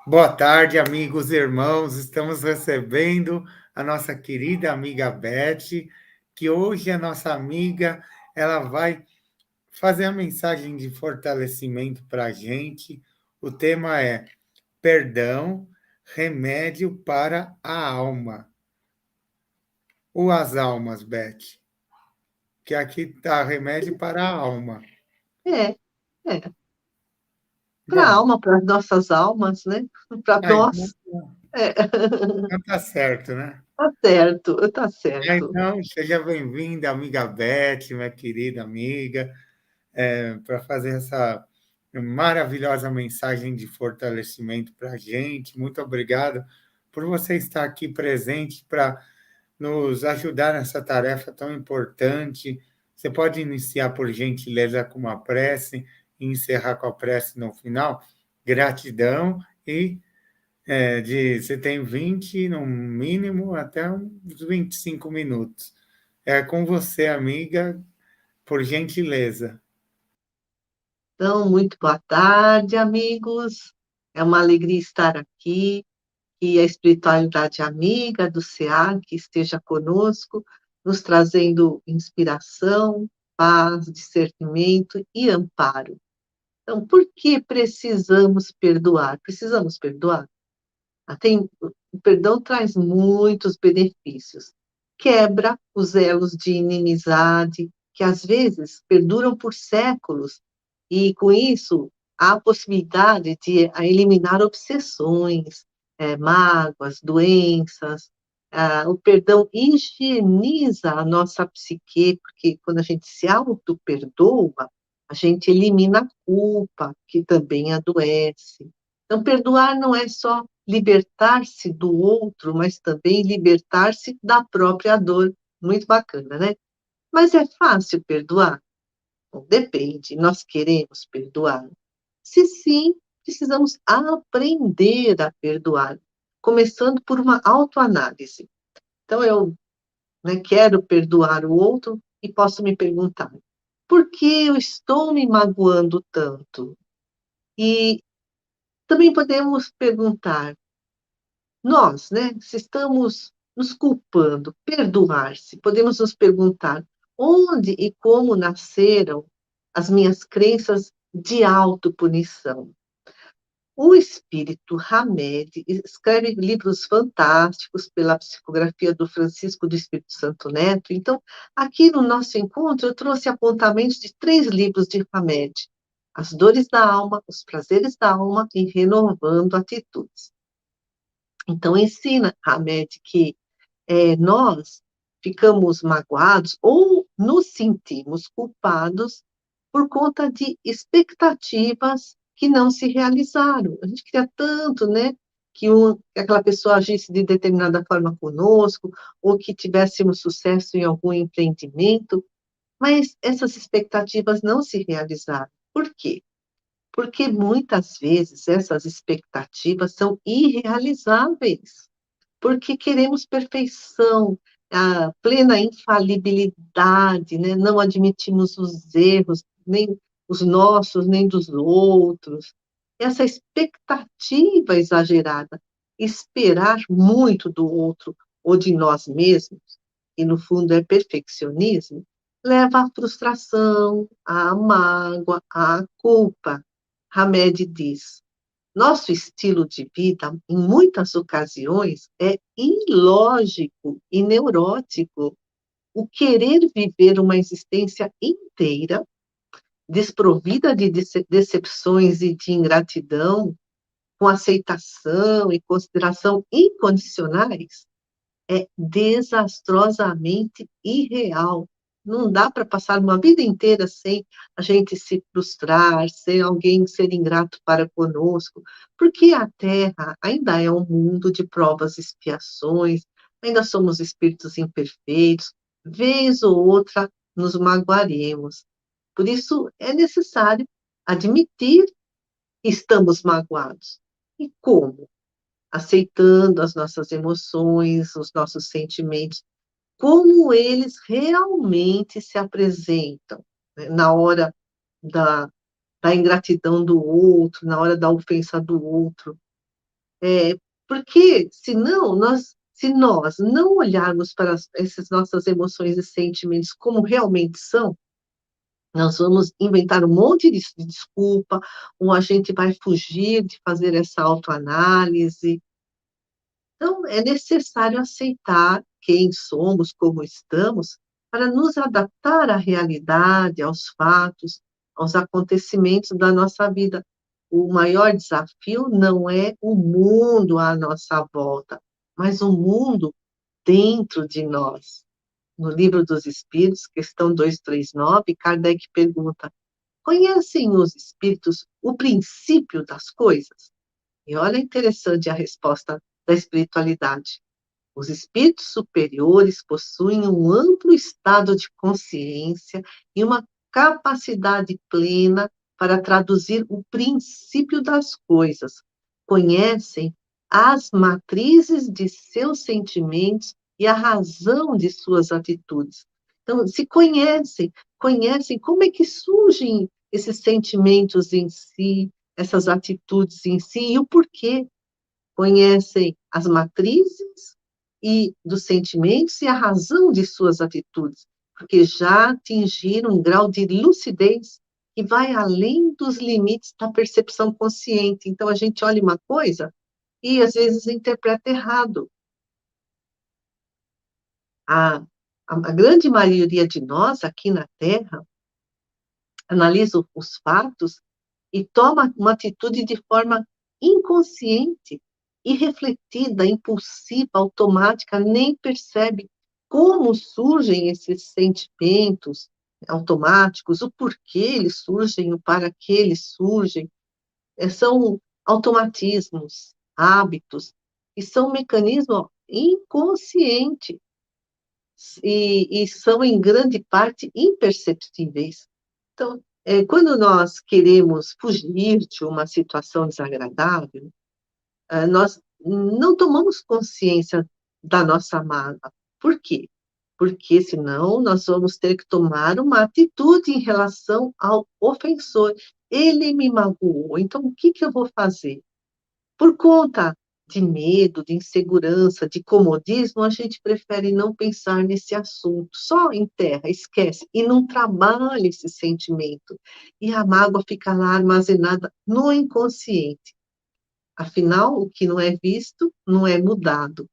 Boa tarde, amigos e irmãos. Estamos recebendo a nossa querida amiga Beth, que hoje a nossa amiga, ela vai fazer a mensagem de fortalecimento para a gente. O tema é perdão, remédio para a alma. Ou as almas, Beth, que aqui está remédio para a alma. É, é, para a Bom, alma, para as nossas almas, né? Para então nós. É. tá certo, né? Tá certo, tá certo. Então, seja bem-vinda, amiga Beth, minha querida amiga, para fazer essa maravilhosa mensagem de fortalecimento para a gente. Muito obrigado por você estar aqui presente para nos ajudar nessa tarefa tão importante. Você pode iniciar, por gentileza, com uma prece e encerrar com a prece no final. Gratidão e você tem 20 no mínimo, até uns 25 minutos. É com você, amiga, por gentileza. Então, muito boa tarde, amigos. É uma alegria estar aqui e a espiritualidade amiga do SEAC esteja conosco, nos trazendo inspiração, paz, discernimento e amparo. Então, por que precisamos perdoar? Precisamos perdoar? O perdão traz muitos benefícios. Quebra os elos de inimizade, que às vezes perduram por séculos, e com isso há a possibilidade de eliminar obsessões, mágoas, doenças. O perdão higieniza a nossa psique, porque quando a gente se auto-perdoa, a gente elimina a culpa, que também adoece. Então, perdoar não é só libertar-se do outro, mas também libertar-se da própria dor. Muito bacana, né? Mas é fácil perdoar? Bom, depende. Nós queremos perdoar? Se sim, precisamos aprender a perdoar, começando por uma autoanálise. Então, eu, né, quero perdoar o outro e posso me perguntar: por que eu estou me magoando tanto? E também podemos perguntar: nós, né, se estamos nos culpando, perdoar-se, podemos nos perguntar onde e como nasceram as minhas crenças de autopunição. O espírito Hamed escreve livros fantásticos pela psicografia do Francisco do Espírito Santo Neto. Então, aqui no nosso encontro, eu trouxe apontamentos de 3 livros de Hamed: As Dores da Alma, Os Prazeres da Alma e Renovando Atitudes. Então, ensina Hamed que nós ficamos magoados ou nos sentimos culpados por conta de expectativas que não se realizaram. A gente queria tanto, né, que aquela pessoa agisse de determinada forma conosco, ou que tivéssemos sucesso em algum empreendimento, mas essas expectativas não se realizaram. Por quê? Porque muitas vezes essas expectativas são irrealizáveis, porque queremos perfeição, a plena infalibilidade, né? Não admitimos os erros, nem os nossos, nem dos outros. Essa expectativa exagerada, esperar muito do outro ou de nós mesmos, e no fundo é perfeccionismo, leva à frustração, à mágoa, à culpa. Hamed diz: nosso estilo de vida, em muitas ocasiões, é ilógico e neurótico. O querer viver uma existência inteira, desprovida de decepções e de ingratidão, com aceitação e consideração incondicionais, é desastrosamente irreal. Não dá para passar uma vida inteira sem a gente se frustrar, sem alguém ser ingrato para conosco, porque a Terra ainda é um mundo de provas e expiações, ainda somos espíritos imperfeitos, vez ou outra nos magoaremos. Por isso é necessário admitir que estamos magoados. E como? Aceitando as nossas emoções, os nossos sentimentos, como eles realmente se apresentam, né, na hora da, da ingratidão do outro, na hora da ofensa do outro. Porque, se nós não olharmos para essas nossas emoções e sentimentos como realmente são, nós vamos inventar um monte de desculpa, ou a gente vai fugir de fazer essa autoanálise. Então, é necessário aceitar quem somos, como estamos, para nos adaptar à realidade, aos fatos, aos acontecimentos da nossa vida. O maior desafio não é o mundo à nossa volta, mas o mundo dentro de nós. No Livro dos Espíritos, questão 239, Kardec pergunta: conhecem os espíritos o princípio das coisas? E olha interessante a resposta da espiritualidade. Os espíritos superiores possuem um amplo estado de consciência e uma capacidade plena para traduzir o princípio das coisas. Conhecem as matrizes de seus sentimentos e a razão de suas atitudes. Então, se conhecem como é que surgem esses sentimentos em si, essas atitudes em si e o porquê. Conhecem as matrizes e dos sentimentos e a razão de suas atitudes, porque já atingiram um grau de lucidez que vai além dos limites da percepção consciente. Então, a gente olha uma coisa e, às vezes, interpreta errado. A grande maioria de nós, aqui na Terra, analisa os fatos e toma uma atitude de forma inconsciente, irrefletida, impulsiva, automática, nem percebe como surgem esses sentimentos automáticos, o porquê eles surgem, o para que eles surgem. São automatismos, hábitos, e são mecanismos inconscientes e são, em grande parte, imperceptíveis. Então, quando nós queremos fugir de uma situação desagradável, nós não tomamos consciência da nossa mágoa. Por quê? Porque senão nós vamos ter que tomar uma atitude em relação ao ofensor. Ele me magoou, então o que eu vou fazer? Por conta de medo, de insegurança, de comodismo, a gente prefere não pensar nesse assunto, só enterra, esquece, e não trabalha esse sentimento. E a mágoa fica lá armazenada no inconsciente. Afinal, o que não é visto não é mudado.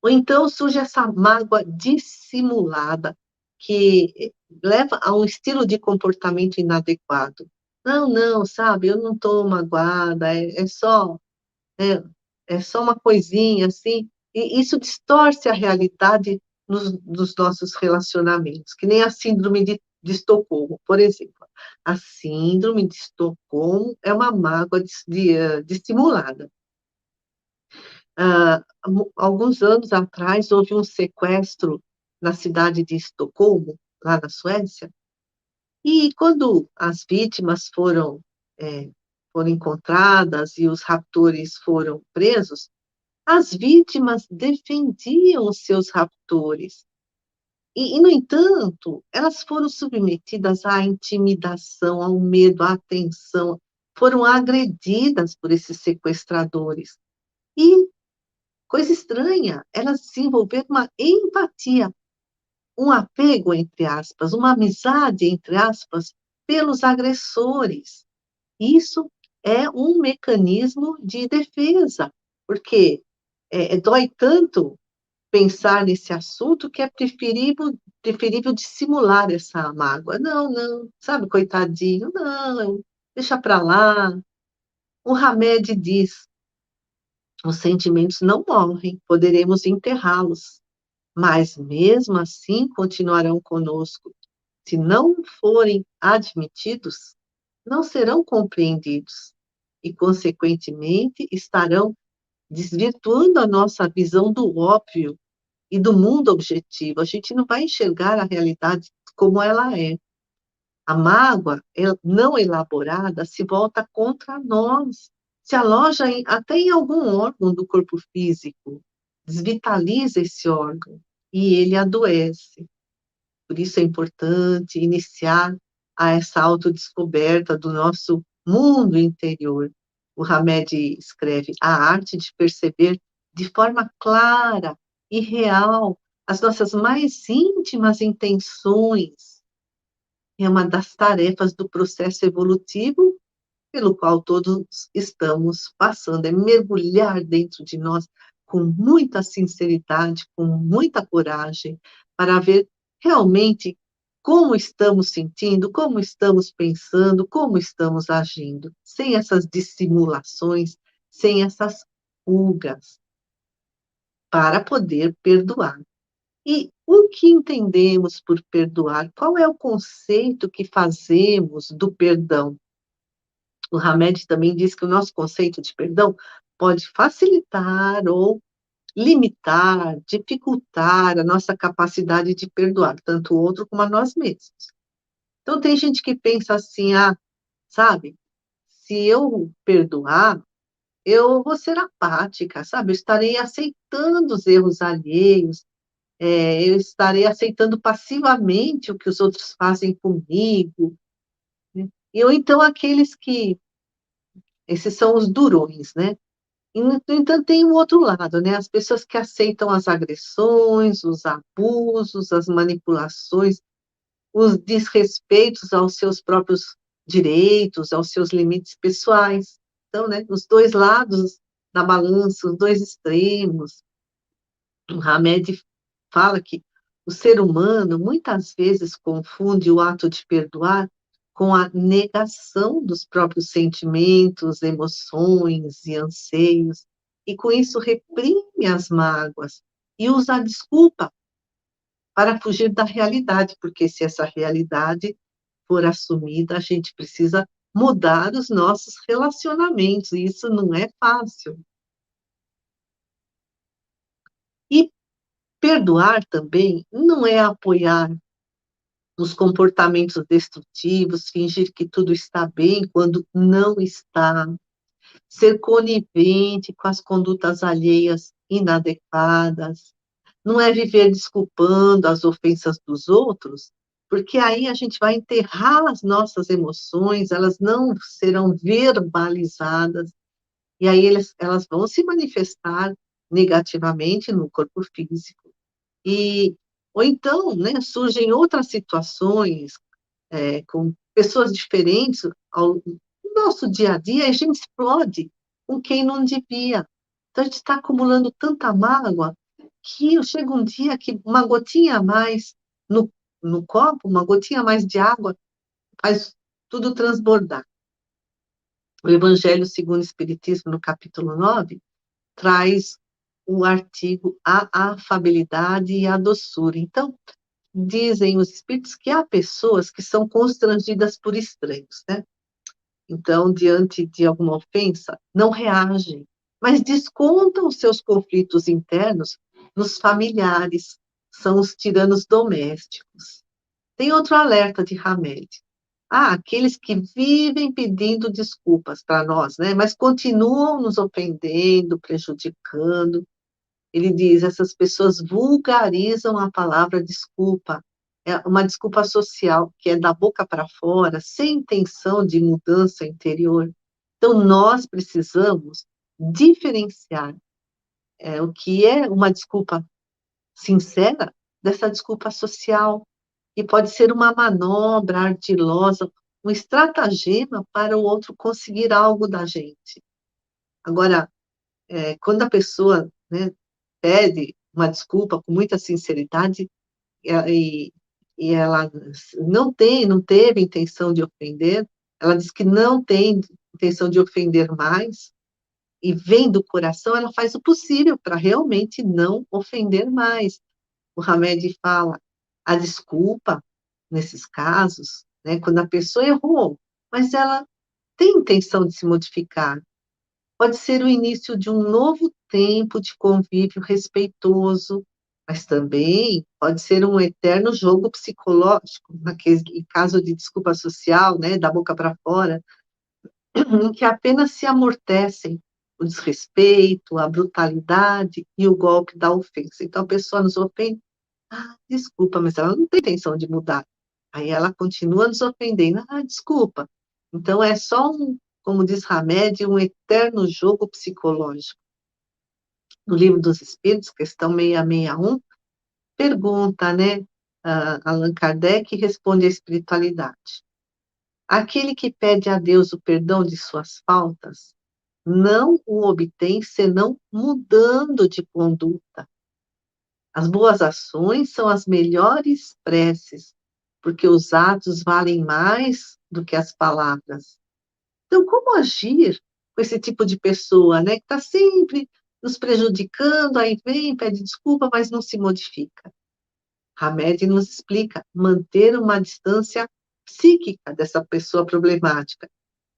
Ou então surge essa mágoa dissimulada, que leva a um estilo de comportamento inadequado. Não, não, sabe, eu não estou magoada, é, é só uma coisinha assim, e isso distorce a realidade dos nossos relacionamentos, que nem a síndrome de Estocolmo, por exemplo. A síndrome de Estocolmo é uma mágoa dissimulada. Alguns anos atrás, houve um sequestro na cidade de Estocolmo, lá na Suécia, e quando as vítimas foram encontradas e os raptores foram presos, as vítimas defendiam os seus raptores. No entanto, elas foram submetidas à intimidação, ao medo, à tensão, foram agredidas por esses sequestradores. E, coisa estranha, elas desenvolveram uma empatia, um apego, entre aspas, uma amizade, entre aspas, pelos agressores. Isso é um mecanismo de defesa, porque dói tanto pensar nesse assunto que é preferível dissimular essa mágoa. Não, não, sabe, coitadinho, não, deixa para lá. O Hamed diz: os sentimentos não morrem, poderemos enterrá-los, mas mesmo assim continuarão conosco. Se não forem admitidos, não serão compreendidos e, consequentemente, estarão desvirtuando a nossa visão do óbvio e do mundo objetivo. A gente não vai enxergar a realidade como ela é. A mágoa não elaborada se volta contra nós, se aloja até em algum órgão do corpo físico, desvitaliza esse órgão e ele adoece. Por isso é importante iniciar essa autodescoberta do nosso mundo interior. O Hamed escreve: a arte de perceber de forma clara e real as nossas mais íntimas intenções é uma das tarefas do processo evolutivo pelo qual todos estamos passando, é mergulhar dentro de nós com muita sinceridade, com muita coragem, para ver realmente como estamos sentindo, como estamos pensando, como estamos agindo, sem essas dissimulações, sem essas fugas, para poder perdoar. E o que entendemos por perdoar? Qual é o conceito que fazemos do perdão? O Hamed também diz que o nosso conceito de perdão pode facilitar ou limitar, dificultar a nossa capacidade de perdoar, tanto o outro como a nós mesmos. Então, tem gente que pensa assim, sabe, se eu perdoar, eu vou ser apática, sabe, eu estarei aceitando os erros alheios, eu estarei aceitando passivamente o que os outros fazem comigo, né? Ou então aqueles que, esses são os durões, né? E, no entanto, tem o outro lado, né? As pessoas que aceitam as agressões, os abusos, as manipulações, os desrespeitos aos seus próprios direitos, aos seus limites pessoais. Então, né, os dois lados da balança, os dois extremos. O Hamed fala que o ser humano muitas vezes confunde o ato de perdoar com a negação dos próprios sentimentos, emoções e anseios, e com isso reprime as mágoas e usa a desculpa para fugir da realidade, porque se essa realidade for assumida, a gente precisa mudar os nossos relacionamentos, e isso não é fácil. E perdoar também não é apoiar os comportamentos destrutivos, fingir que tudo está bem quando não está, ser conivente com as condutas alheias inadequadas, não é viver desculpando as ofensas dos outros, porque aí a gente vai enterrar as nossas emoções, elas não serão verbalizadas, e aí elas vão se manifestar negativamente no corpo físico. E, ou então, né, surgem outras situações, com pessoas diferentes, no nosso dia a dia, a gente explode com quem não devia. Então, a gente está acumulando tanta mágoa que chega um dia que uma gotinha a mais no copo, uma gotinha a mais de água, faz tudo transbordar. O Evangelho segundo o Espiritismo, no capítulo 9, traz o artigo a afabilidade e a doçura. Então, dizem os espíritos que há pessoas que são constrangidas por estranhos, né? Então, diante de alguma ofensa, não reagem, mas descontam os seus conflitos internos nos familiares, são os tiranos domésticos. Tem outro alerta de Hamed. Aqueles que vivem pedindo desculpas para nós, né? Mas continuam nos ofendendo, prejudicando. Ele diz, essas pessoas vulgarizam a palavra desculpa, é uma desculpa social, que é da boca para fora, sem intenção de mudança interior. Então, nós precisamos diferenciar o que é uma desculpa sincera dessa desculpa social, que pode ser uma manobra ardilosa, um estratagema para o outro conseguir algo da gente. Agora, quando a pessoa, né, pede uma desculpa com muita sinceridade e ela não teve intenção de ofender, ela diz que não tem intenção de ofender mais, e vem do coração, ela faz o possível para realmente não ofender mais. O Hamed fala, a desculpa, nesses casos, né, quando a pessoa errou, mas ela tem intenção de se modificar, pode ser o início de um novo tempo de convívio respeitoso, mas também pode ser um eterno jogo psicológico, naquele caso de desculpa social, né, da boca para fora, em que apenas se amortecem o desrespeito, a brutalidade e o golpe da ofensa. Então, a pessoa nos ofende, desculpa, mas ela não tem intenção de mudar. Aí ela continua nos ofendendo, desculpa. Então, é só como diz Hamed, um eterno jogo psicológico. No Livro dos Espíritos, questão 661, pergunta, né, Allan Kardec responde à espiritualidade. Aquele que pede a Deus o perdão de suas faltas, não o obtém senão mudando de conduta. As boas ações são as melhores preces, porque os atos valem mais do que as palavras. Então, como agir com esse tipo de pessoa, né, que está sempre nos prejudicando, aí vem, pede desculpa, mas não se modifica? Hamed nos explica manter uma distância psíquica dessa pessoa problemática,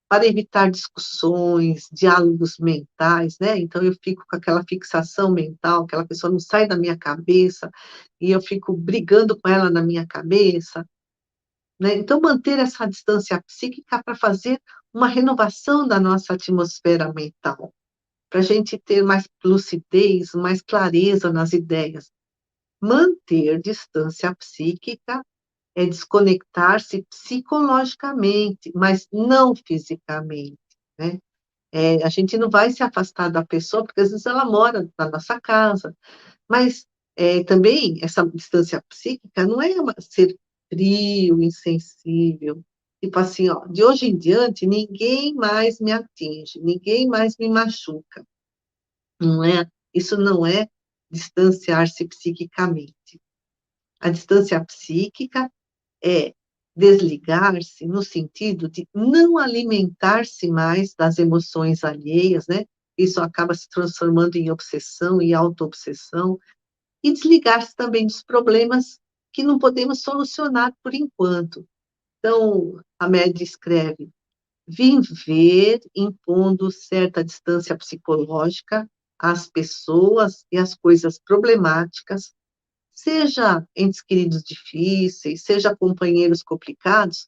para evitar discussões, diálogos mentais, né? Então eu fico com aquela fixação mental, aquela pessoa não sai da minha cabeça, e eu fico brigando com ela na minha cabeça, né? Então manter essa distância psíquica para fazer uma renovação da nossa atmosfera mental, para a gente ter mais lucidez, mais clareza nas ideias. Manter distância psíquica é desconectar-se psicologicamente, mas não fisicamente, né? A gente não vai se afastar da pessoa, porque às vezes ela mora na nossa casa, mas também essa distância psíquica não é ser frio, insensível, tipo assim, ó, de hoje em diante ninguém mais me atinge, ninguém mais me machuca, não é? Isso não é distanciar-se psiquicamente. A distância psíquica é desligar-se no sentido de não alimentar-se mais das emoções alheias, né? Isso acaba se transformando em obsessão e autoobsessão, e desligar-se também dos problemas que não podemos solucionar por enquanto. Então, a média escreve: viver impondo certa distância psicológica às pessoas e às coisas problemáticas, seja entes queridos difíceis, seja companheiros complicados,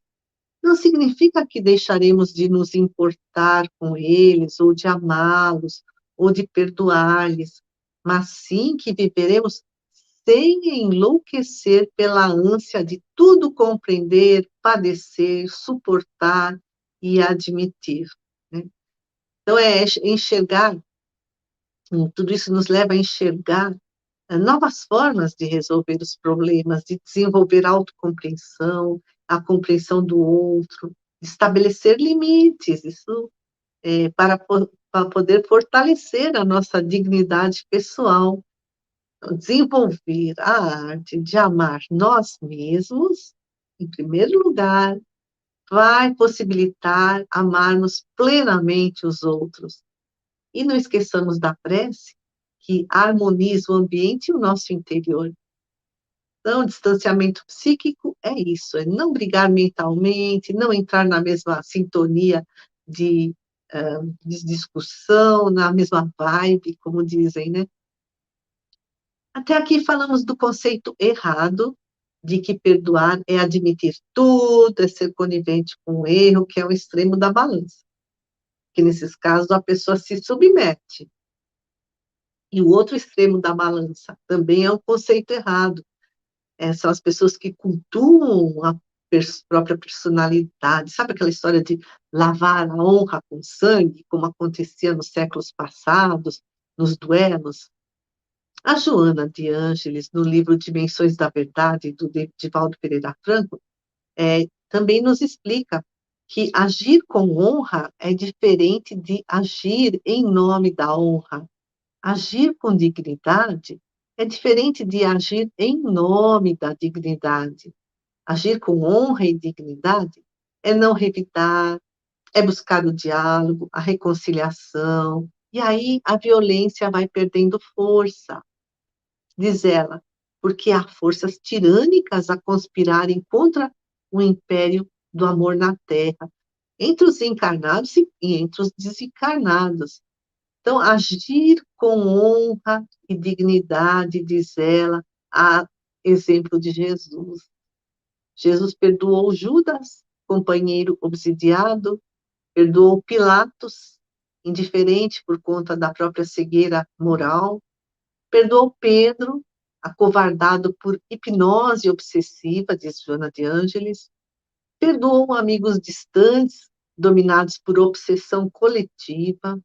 não significa que deixaremos de nos importar com eles, ou de amá-los, ou de perdoar-lhes, mas sim que viveremos sem enlouquecer pela ânsia de tudo compreender, padecer, suportar e admitir, né? Então, enxergar, tudo isso nos leva a enxergar novas formas de resolver os problemas, de desenvolver a autocompreensão, a compreensão do outro, de estabelecer limites, isso para poder fortalecer a nossa dignidade pessoal, desenvolver a arte de amar nós mesmos, em primeiro lugar, vai possibilitar amarmos plenamente os outros. E não esqueçamos da prece, que harmoniza o ambiente e o nosso interior. Então, distanciamento psíquico é isso, é não brigar mentalmente, não entrar na mesma sintonia de, de discussão, na mesma vibe, como dizem, né? Até aqui falamos do conceito errado de que perdoar é admitir tudo, é ser conivente com o erro, que é o extremo da balança. Que nesses casos a pessoa se submete. E o outro extremo da balança também é um conceito errado. São as pessoas que cultuam a própria personalidade. Sabe aquela história de lavar a honra com sangue, como acontecia nos séculos passados, nos duelos? A Joana de Ângeles, no livro Dimensões da Verdade, do Divaldo Pereira Franco, também nos explica que agir com honra é diferente de agir em nome da honra. Agir com dignidade é diferente de agir em nome da dignidade. Agir com honra e dignidade é não revidar, é buscar o diálogo, a reconciliação, e aí a violência vai perdendo força, diz ela, porque há forças tirânicas a conspirarem contra o império do amor na Terra, entre os encarnados e entre os desencarnados. Então, agir com honra e dignidade, diz ela, a exemplo de Jesus. Jesus perdoou Judas, companheiro obsidiado, perdoou Pilatos, indiferente por conta da própria cegueira moral, perdoou Pedro, acovardado por hipnose obsessiva, diz Joana de Ângeles, perdoou amigos distantes, dominados por obsessão coletiva,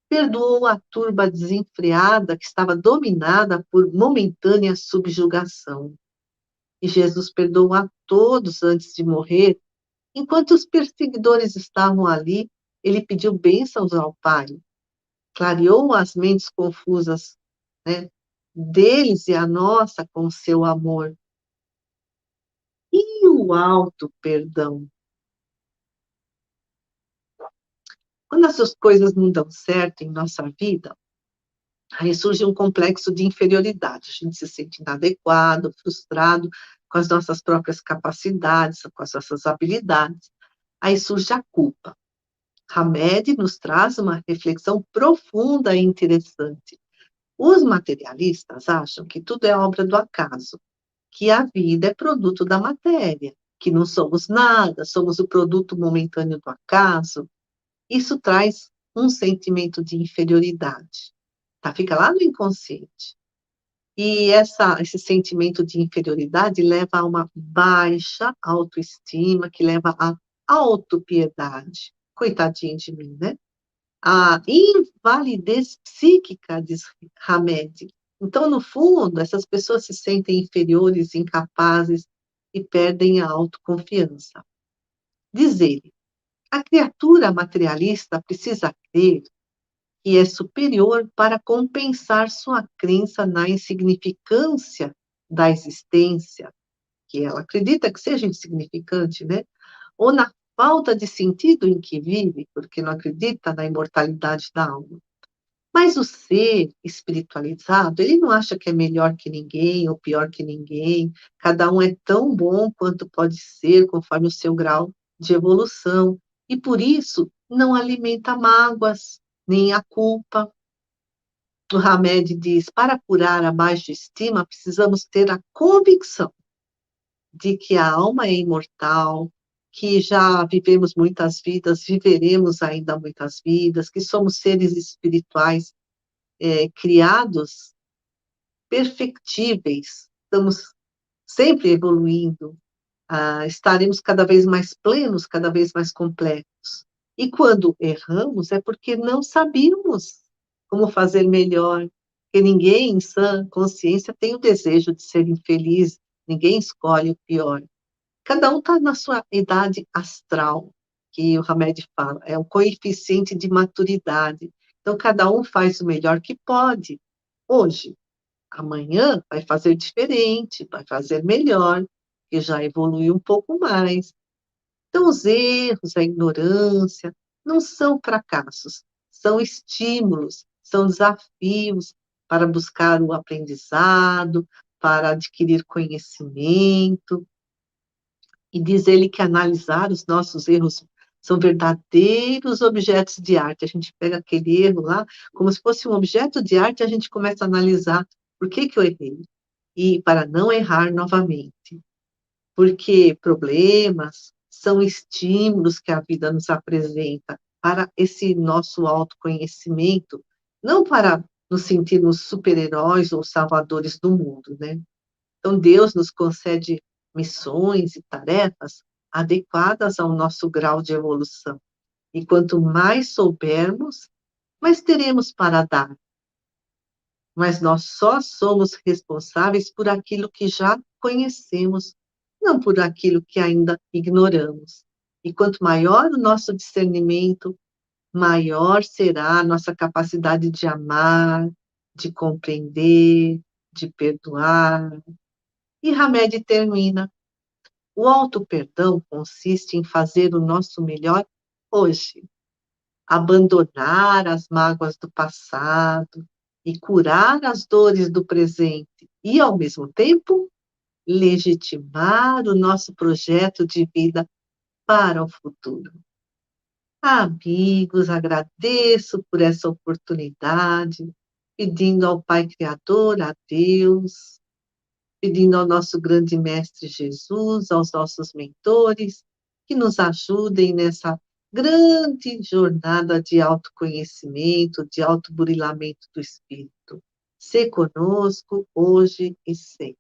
perdoou a turba desenfreada que estava dominada por momentânea subjugação. E Jesus perdoou a todos antes de morrer. Enquanto os perseguidores estavam ali, ele pediu bênçãos ao Pai, clareou as mentes confusas, né, deles e a nossa com o seu amor. E o alto perdão? Quando essas coisas não dão certo em nossa vida, aí surge um complexo de inferioridade. A gente se sente inadequado, frustrado com as nossas próprias capacidades, com as nossas habilidades. Aí surge a culpa. Hamed nos traz uma reflexão profunda e interessante. Os materialistas acham que tudo é obra do acaso, que a vida é produto da matéria, que não somos nada, somos o produto momentâneo do acaso. Isso traz um sentimento de inferioridade, tá? Fica lá no inconsciente. E esse sentimento de inferioridade leva a uma baixa autoestima, que leva à autopiedade. Coitadinho de mim, né? A invalidez psíquica, diz Hamed. Então, no fundo, essas pessoas se sentem inferiores, incapazes e perdem a autoconfiança. Diz ele, a criatura materialista precisa crer que é superior para compensar sua crença na insignificância da existência, que ela acredita que seja insignificante, né? Ou na falta de sentido em que vive, porque não acredita na imortalidade da alma. Mas o ser espiritualizado, ele não acha que é melhor que ninguém ou pior que ninguém. Cada um é tão bom quanto pode ser, conforme o seu grau de evolução. E por isso não alimenta mágoas, nem a culpa. O Hamed diz: para curar a baixa estima, precisamos ter a convicção de que a alma é imortal, que já vivemos muitas vidas, viveremos ainda muitas vidas, que somos seres espirituais criados perfectíveis, estamos sempre evoluindo, estaremos cada vez mais plenos, cada vez mais completos. E quando erramos, é porque não sabíamos como fazer melhor, porque ninguém em sã consciência tem o desejo de ser infeliz, ninguém escolhe o pior. Cada um está na sua idade astral, que o Hamed fala, é um coeficiente de maturidade. Então, cada um faz o melhor que pode, hoje. Amanhã vai fazer diferente, vai fazer melhor, que já evoluiu um pouco mais. Então, os erros, a ignorância, não são fracassos, são estímulos, são desafios para buscar o aprendizado, para adquirir conhecimento. E diz ele que analisar os nossos erros são verdadeiros objetos de arte. A gente pega aquele erro lá, como se fosse um objeto de arte, e a gente começa a analisar por que que eu errei. E para não errar novamente. Porque problemas são estímulos que a vida nos apresenta para esse nosso autoconhecimento, não para nos sentirmos super-heróis ou salvadores do mundo, né? Então, Deus nos concede missões e tarefas adequadas ao nosso grau de evolução. E quanto mais soubermos, mais teremos para dar. Mas nós só somos responsáveis por aquilo que já conhecemos, não por aquilo que ainda ignoramos. E quanto maior o nosso discernimento, maior será a nossa capacidade de amar, de compreender, de perdoar. E Hamed termina: o auto-perdão consiste em fazer o nosso melhor hoje, abandonar as mágoas do passado e curar as dores do presente e, ao mesmo tempo, legitimar o nosso projeto de vida para o futuro. Amigos, agradeço por essa oportunidade, pedindo ao Pai Criador, a Deus, pedindo ao nosso grande Mestre Jesus, aos nossos mentores, que nos ajudem nessa grande jornada de autoconhecimento, de autoburilamento do espírito. Se conosco hoje e sempre.